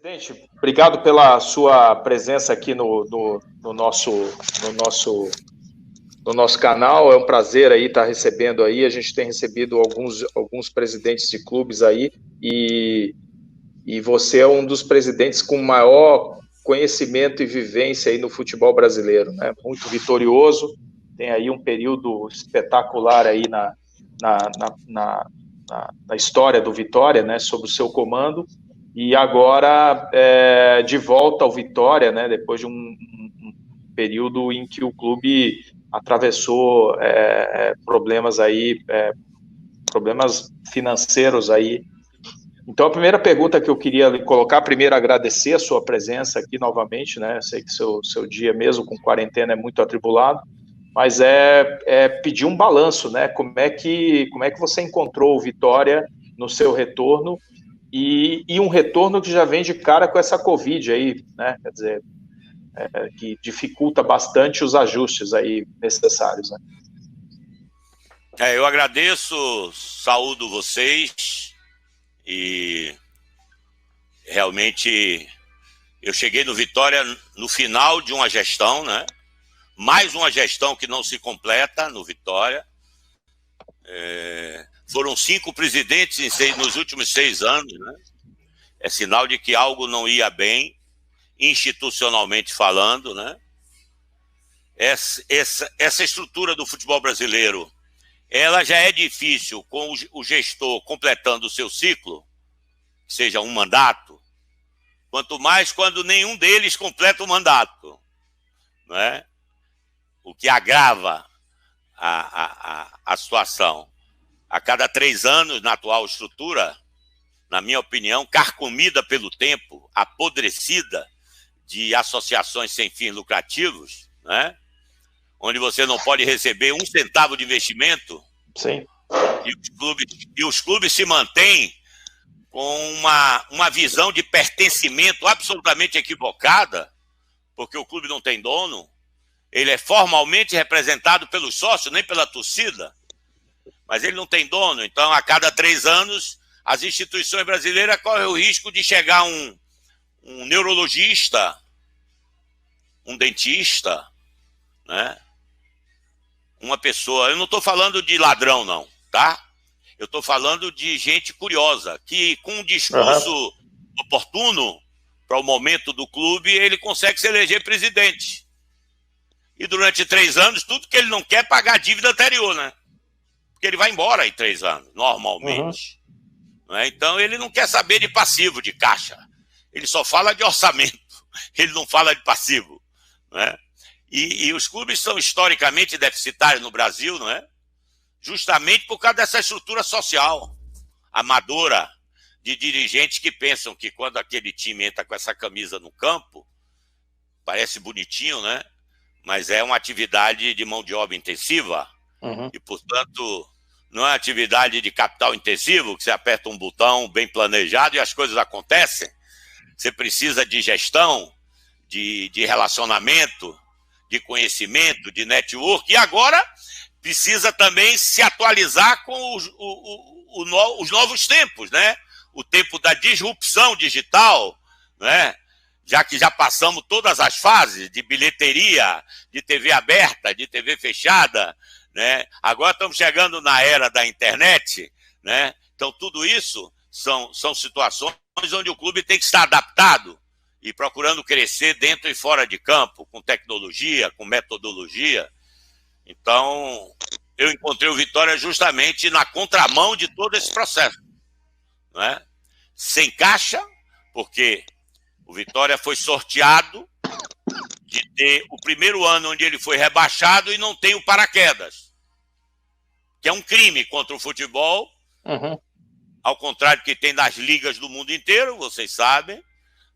Presidente, obrigado pela sua presença aqui no nosso canal. É um prazer aí estar recebendo aí. A gente tem recebido alguns presidentes de clubes aí e você é um dos presidentes com maior conhecimento e vivência aí no futebol brasileiro, né? Muito vitorioso, tem aí um período espetacular aí na história do Vitória, né? Sob o seu comando. E agora, de volta ao Vitória, né, depois de um período em que o clube atravessou problemas aí, problemas financeiros aí. Então, a primeira pergunta que eu queria lhe colocar, primeiro agradecer a sua presença aqui novamente, né, eu sei que seu dia mesmo com quarentena é muito atribulado, mas pedir um balanço, né, como é que você encontrou o Vitória no seu retorno, e um retorno que já vem de cara com essa Covid aí, né? Quer dizer, que dificulta bastante os ajustes aí necessários, né? Eu agradeço, saúdo vocês e realmente eu cheguei no Vitória no final de uma gestão, né? Mais uma gestão que não se completa no Vitória. Foram 5 presidentes nos últimos 6 anos, né? É sinal de que algo não ia bem, institucionalmente falando, né? Essa estrutura do futebol brasileiro, ela já é difícil com o gestor completando o seu ciclo, seja um mandato, quanto mais quando nenhum deles completa o mandato, né? O que agrava a situação. A cada 3 anos, na atual estrutura, na minha opinião, carcomida pelo tempo, apodrecida de associações sem fins lucrativos, né? Onde você não pode receber 1 centavo de investimento. Sim. E os clubes se mantêm com uma visão de pertencimento absolutamente equivocada, porque o clube não tem dono, ele é formalmente representado pelos sócios, nem pela torcida, mas ele não tem dono. Então, a cada 3 anos, as instituições brasileiras correm o risco de chegar um neurologista, um dentista, né? Uma pessoa... Eu não estou falando de ladrão, não, tá? Eu estou falando de gente curiosa, que com um discurso oportuno para o momento do clube, ele consegue se eleger presidente. E durante 3 anos, tudo que ele não quer é pagar a dívida anterior, né? Porque ele vai embora em 3 anos, normalmente. Né? Então, ele não quer saber de passivo, de caixa. Ele só fala de orçamento. Ele não fala de passivo. Né? E os clubes são historicamente deficitários no Brasil, não é? Justamente por causa dessa estrutura social amadora de dirigentes que pensam que quando aquele time entra com essa camisa no campo, parece bonitinho, né? Mas é uma atividade de mão de obra intensiva. E, portanto, não é atividade de capital intensivo, que você aperta um botão bem planejado e as coisas acontecem. Você precisa de gestão, de relacionamento, de conhecimento, de network, e agora precisa também se atualizar com os novos tempos, né? O tempo da disrupção digital, né? Já que já passamos todas as fases de bilheteria, de TV aberta, de TV fechada, né? Agora estamos chegando na era da internet, né? Então tudo isso são situações onde o clube tem que estar adaptado e procurando crescer dentro e fora de campo, com tecnologia, com metodologia. Então, eu encontrei o Vitória justamente na contramão de todo esse processo, né? Sem caixa, porque o Vitória foi sorteado de ter o primeiro ano onde ele foi rebaixado e não tem o paraquedas, que é um crime contra o futebol, ao contrário do que tem nas ligas do mundo inteiro, vocês sabem.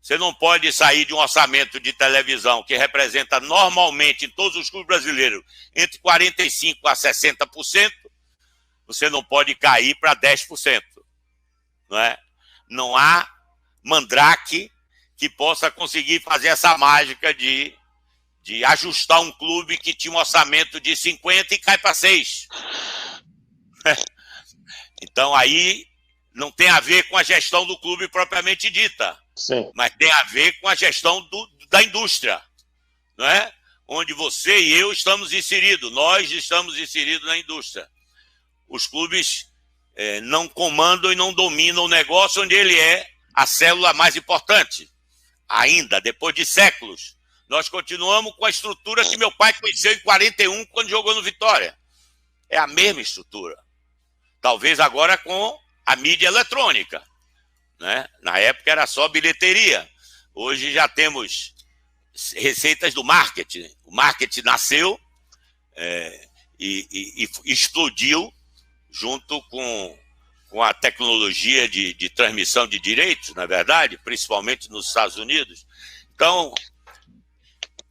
Você não pode sair de um orçamento de televisão que representa normalmente em todos os clubes brasileiros entre 45% a 60%, você não pode cair para 10%. Não é? Não há mandrake que possa conseguir fazer essa mágica de ajustar um clube que tinha um orçamento de 50 e cai para 6. Então aí não tem a ver com a gestão do clube propriamente dita. Sim. Mas tem a ver com a gestão da indústria, não é? Onde você e eu estamos inseridos, nós estamos inseridos na indústria. Os clubes não comandam e não dominam o negócio, onde ele é a célula mais importante. Ainda, depois de séculos, nós continuamos com a estrutura que meu pai conheceu em 41, quando jogou no Vitória. É a mesma estrutura. Talvez agora com a mídia eletrônica, né? Na época era só bilheteria. Hoje já temos receitas do marketing. O marketing nasceu e explodiu junto com a tecnologia de transmissão de direitos, na verdade, principalmente nos Estados Unidos. Então,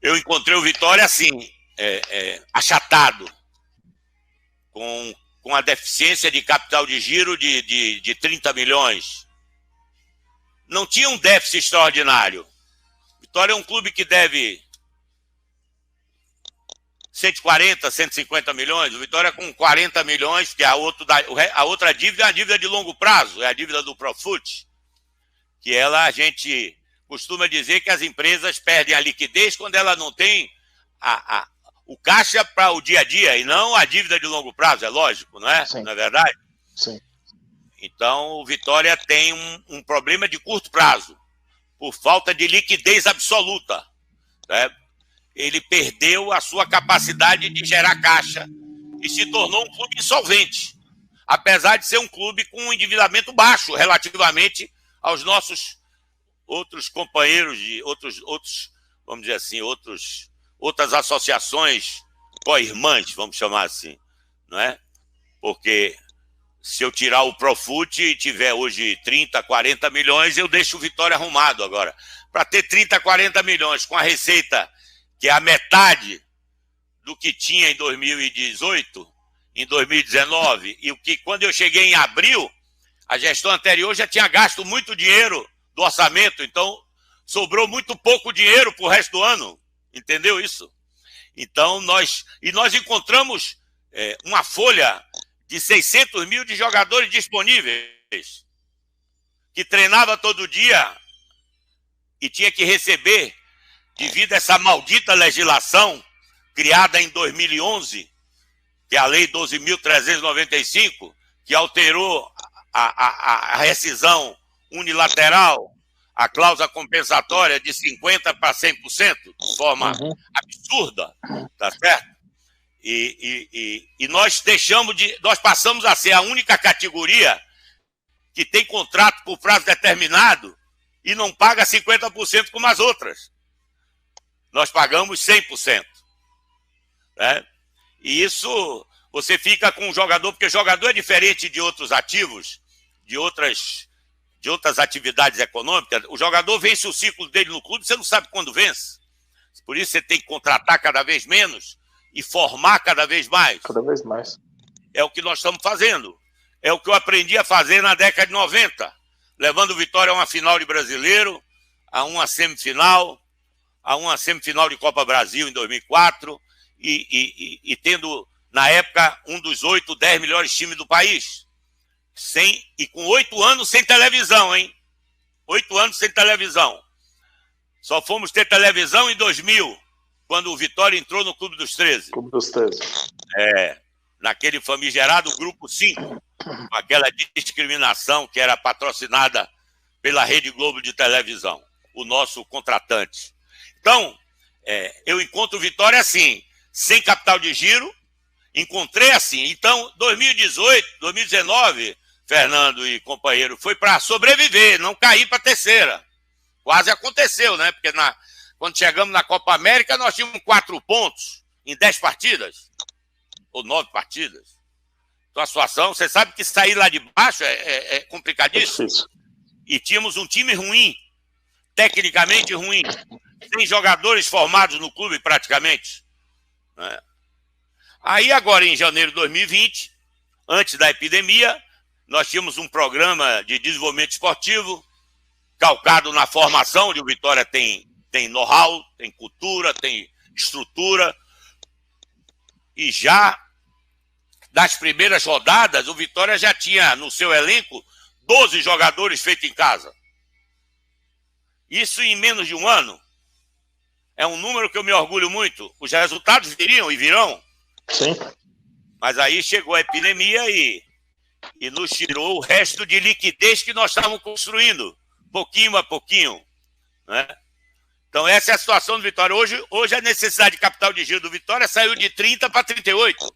eu encontrei o Vitória assim, achatado, com a deficiência de capital de giro de 30 milhões. Não tinha um déficit extraordinário. Vitória é um clube que deve 140, 150 milhões. O Vitória com 40 milhões, que a outra dívida é a dívida de longo prazo, é a dívida do Profut, que a gente costuma dizer que as empresas perdem a liquidez quando ela não tem o caixa para o dia a dia, e não a dívida de longo prazo, é lógico, não é? Sim. Não é verdade? Sim. Então, o Vitória tem um problema de curto prazo, por falta de liquidez absoluta, né? Ele perdeu a sua capacidade de gerar caixa e se tornou um clube insolvente, apesar de ser um clube com um endividamento baixo relativamente aos nossos outros companheiros de outros, vamos dizer assim, outras associações co-irmãs, vamos chamar assim, não é? Porque se eu tirar o Profut e tiver hoje 30, 40 milhões, eu deixo o Vitória arrumado agora. Para ter 30, 40 milhões com a receita que é a metade do que tinha em 2018, em 2019, e o que quando eu cheguei em abril, a gestão anterior já tinha gasto muito dinheiro do orçamento, então sobrou muito pouco dinheiro para o resto do ano, entendeu isso? Então nós encontramos uma folha de 600 mil de jogadores disponíveis, que treinava todo dia e tinha que receber, devido a essa maldita legislação criada em 2011, que é a Lei 12.395, que alterou a rescisão unilateral, a cláusula compensatória de 50% para 100%, de forma absurda, tá certo? E nós nós passamos a ser a única categoria que tem contrato por prazo determinado e não paga 50% como as outras. Nós pagamos 100%. Né? E isso, você fica com o jogador, porque o jogador é diferente de outros ativos, de outras atividades econômicas. O jogador vence o ciclo dele no clube, você não sabe quando vence. Por isso você tem que contratar cada vez menos e formar cada vez mais. Cada vez mais. É o que nós estamos fazendo. É o que eu aprendi a fazer na década de 90, levando o Vitória a uma final de Brasileiro, a uma semifinal de Copa Brasil em 2004 e tendo, na época, um dos 8, 10 melhores times do país. E com 8 anos sem televisão, hein? 8 anos sem televisão. Só fomos ter televisão em 2000, quando o Vitória entrou no Clube dos 13. Clube dos 13. Naquele famigerado Grupo 5, com aquela discriminação que era patrocinada pela Rede Globo de televisão, o nosso contratante. Então, eu encontro o Vitória assim, sem capital de giro, encontrei assim. Então, 2018, 2019, Fernando e companheiro, foi para sobreviver, não cair para a terceira. Quase aconteceu, né? Porque quando chegamos na Copa América, nós tínhamos 4 pontos em 10 partidas, ou 9 partidas. Então, a situação, você sabe que sair lá de baixo é complicadíssimo. E tínhamos um time ruim, tecnicamente ruim, sem jogadores formados no clube praticamente. Né? Aí agora em janeiro de 2020, antes da epidemia, nós tínhamos um programa de desenvolvimento esportivo calcado na formação, onde o Vitória tem know-how, tem cultura, tem estrutura, e já das primeiras rodadas o Vitória já tinha no seu elenco 12 jogadores feitos em casa. Isso em menos de um ano. É um número que eu me orgulho muito. Os resultados viriam e virão. Sim. Mas aí chegou a epidemia e nos tirou o resto de liquidez que nós estávamos construindo, pouquinho a pouquinho, né? Então essa é a situação do Vitória. Hoje a necessidade de capital de giro do Vitória saiu de 30 para 38.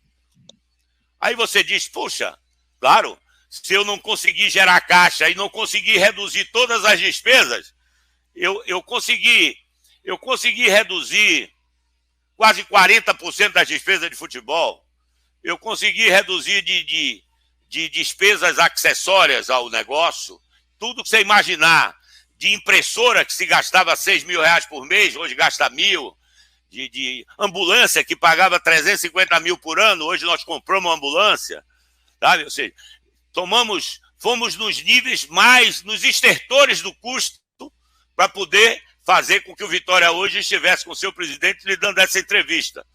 Aí você diz, puxa, claro, se eu não conseguir gerar caixa e não conseguir reduzir todas as despesas, eu consegui reduzir quase 40% das despesas de futebol, eu consegui reduzir de despesas acessórias ao negócio, tudo que você imaginar, de impressora que se gastava R$6.000 por mês, hoje gasta 1.000, de ambulância que pagava 350 mil por ano, hoje nós compramos uma ambulância, sabe? Ou seja, fomos nos níveis mais, nos estertores do custo para poder fazer com que o Vitória hoje estivesse com o seu presidente lhe dando essa entrevista.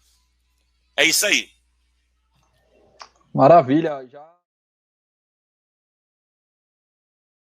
É isso aí. Maravilha. Já